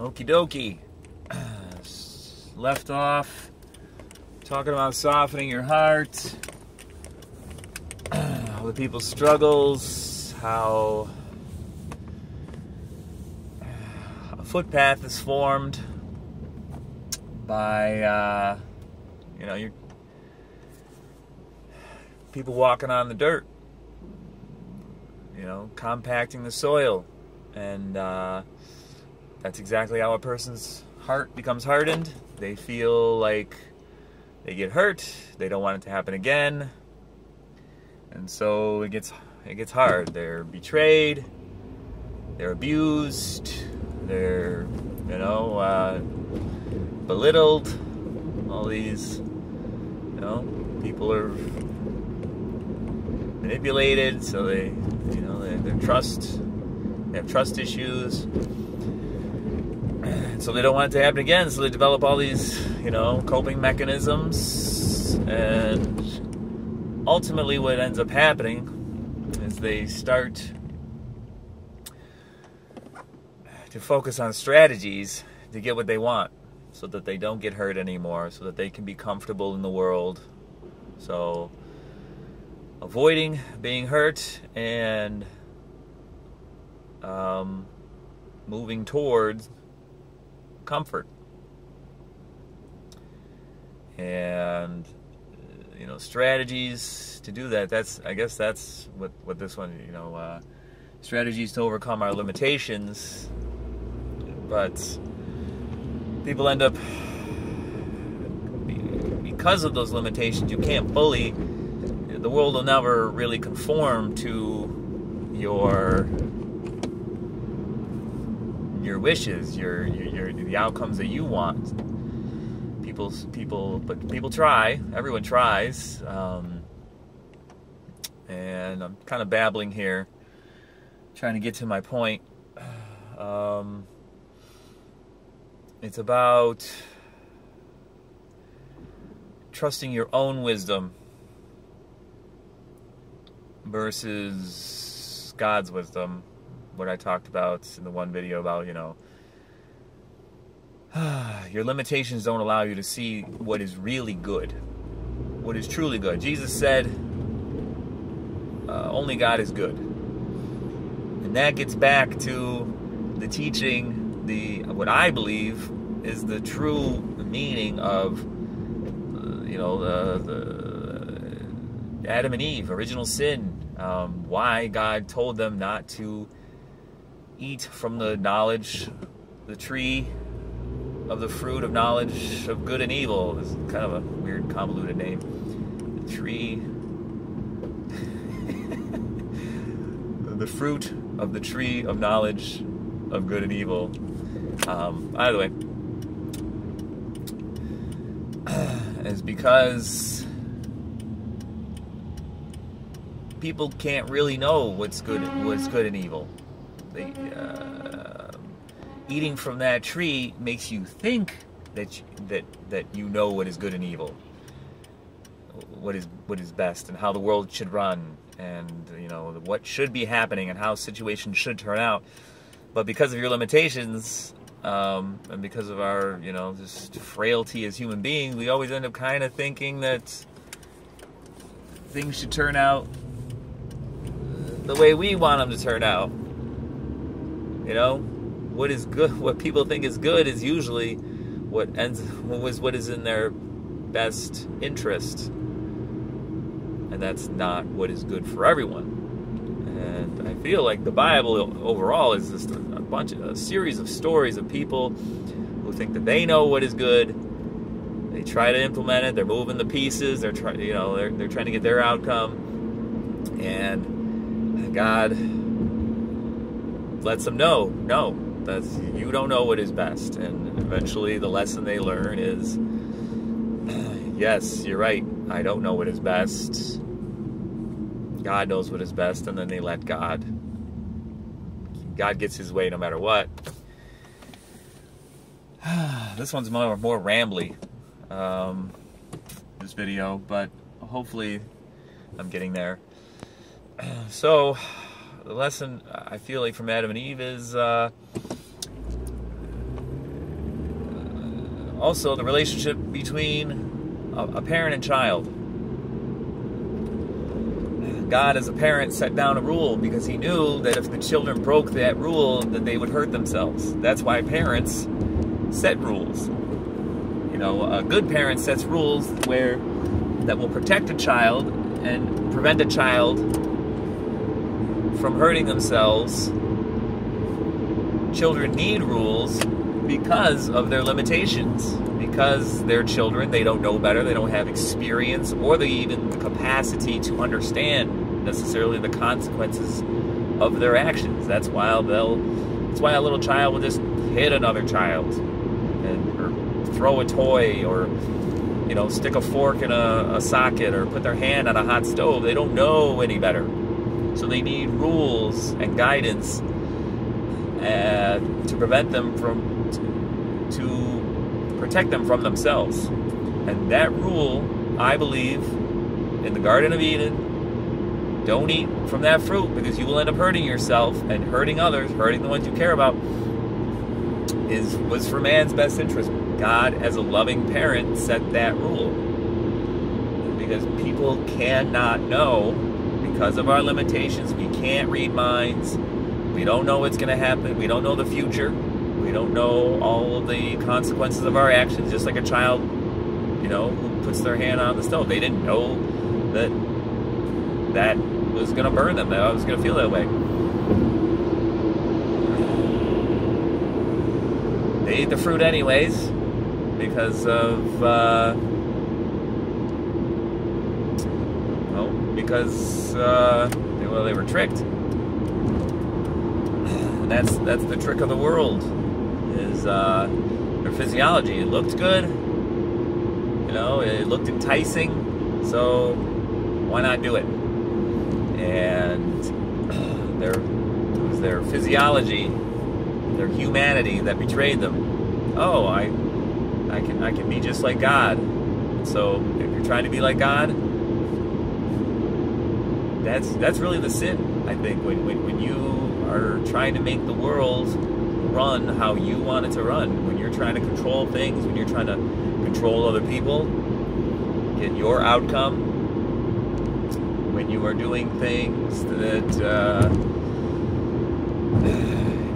Okie dokie. Left off talking about softening your heart, other people's struggles, how a footpath is formed by your people walking on the dirt, compacting the soil, and that's exactly how a person's heart becomes hardened. They feel like they get hurt, they don't want it to happen again, and so it gets hard. They're betrayed, they're abused, they're belittled. All these people are manipulated, so they have trust issues, so they don't want it to happen again, so they develop all these coping mechanisms, and ultimately what ends up happening is they start to focus on strategies to get what they want, so that they don't get hurt anymore, so that they can be comfortable in the world. So avoiding being hurt and moving towards comfort. And strategies to do that. I guess that's what this one, strategies to overcome our limitations. But people end up, because of those limitations, you can't fully, the world will never really conform to your wishes, the outcomes that you want. But people try. Everyone tries. And I'm kind of babbling here, trying to get to my point. It's about trusting your own wisdom versus God's wisdom. What I talked about in the one video about, your limitations don't allow you to see what is really good, what is truly good. Jesus said, only God is good. And that gets back to the teaching, what I believe is the true meaning of, the Adam and Eve, original sin. Why God told them not to eat from the tree of the fruit of knowledge of good and evil. This is kind of a weird, convoluted name. The tree, the fruit of the tree of knowledge of good and evil. Either way, is because people can't really know what's good and evil. Eating from that tree makes you think that you know what is good and evil, what is best, and how the world should run, and what should be happening, and how situations should turn out. But because of your limitations, and because of our just frailty as human beings, we always end up kind of thinking that things should turn out the way we want them to turn out. What is good, what people think is good, is usually what is in their best interest, and that's not what is good for everyone. And I feel like the Bible overall is just a series of stories of people who think that they know what is good. They try to implement it. They're moving the pieces. They're trying to get their outcome, and God lets them know, no, you don't know what is best. And eventually the lesson they learn is, yes, you're right, I don't know what is best. God knows what is best. And then they let God gets his way no matter what. This one's more rambly, this video, but hopefully I'm getting there. So the lesson I feel like from Adam and Eve is Also, the relationship between a parent and child. God, as a parent, set down a rule because he knew that if the children broke that rule, that they would hurt themselves. That's why parents set rules. You know, a good parent sets rules that will protect a child and prevent a child from hurting themselves. Children need rules because of their limitations. Because they're children, they don't know better, they don't have experience, or they even the capacity to understand necessarily the consequences of their actions. That's why a little child will just hit another child, or throw a toy, or stick a fork in a socket, or put their hand on a hot stove. They don't know any better, so they need rules and guidance to prevent them to protect them from themselves. And that rule, I believe, in the Garden of Eden, don't eat from that fruit because you will end up hurting yourself and hurting others, hurting the ones you care about, was for man's best interest. God, as a loving parent, set that rule. Because people cannot know, because of our limitations, we can't read minds, we don't know what's going to happen, we don't know the future, we don't know all of the consequences of our actions, just like a child, who puts their hand on the stove. They didn't know that was going to burn them, that I was going to feel that way. They ate the fruit anyways because of, they were tricked. And that's the trick of the world. Is their physiology. It looked good, it looked enticing, so why not do it? And it was their physiology, their humanity that betrayed them. Oh, I can be just like God. So if you're trying to be like God, that's really the sin, I think, when you are trying to make the world run how you want it to run, when you're trying to control things, when you're trying to control other people, get your outcome, when you are doing things that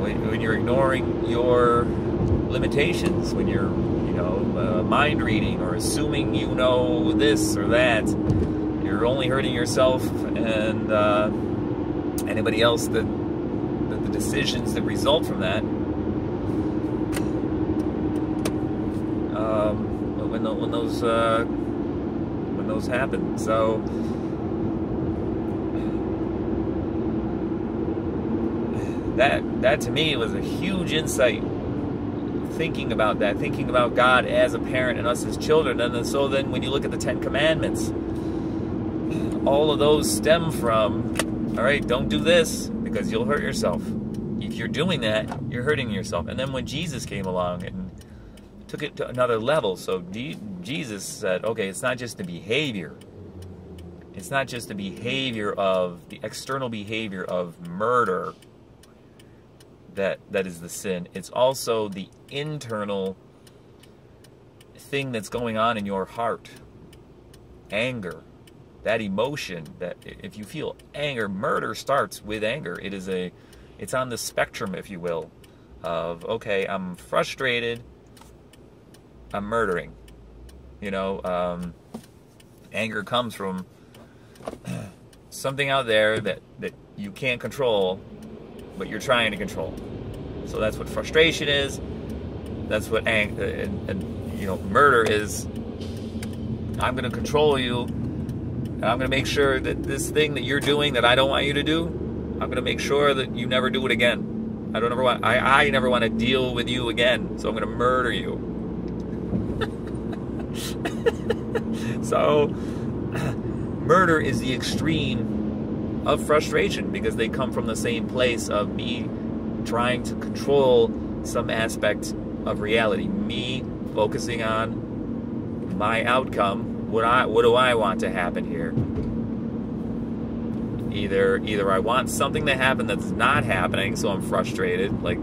when you're ignoring your limitations, when you're mind reading or assuming this or that, you're only hurting yourself and anybody else that the decisions that result from that. When those happen. So that to me was a huge insight, thinking about God as a parent and us as children. And then when you look at the Ten Commandments, all of those stem from, all right, don't do this because you'll hurt yourself. If you're doing that, you're hurting yourself. And then when Jesus came along and took it to another level, so Jesus said, okay, it's not just the behavior. It's not just the behavior of, the external behavior of murder that is the sin. It's also the internal thing that's going on in your heart. Anger. That emotion, that if you feel anger, murder starts with anger. It's on the spectrum, if you will, of, okay, I'm frustrated, I'm murdering. Anger comes from something out there that you can't control, but you're trying to control. So that's what frustration is. That's what murder is. I'm going to control you, and I'm going to make sure that this thing that you're doing that I don't want you to do, I'm going to make sure that you never do it again. I never want to deal with you again, so I'm going to murder you. So, murder is the extreme of frustration because they come from the same place of me trying to control some aspect of reality. Me focusing on my outcome. What do I want to happen here? Either I want something to happen that's not happening, so I'm frustrated, like,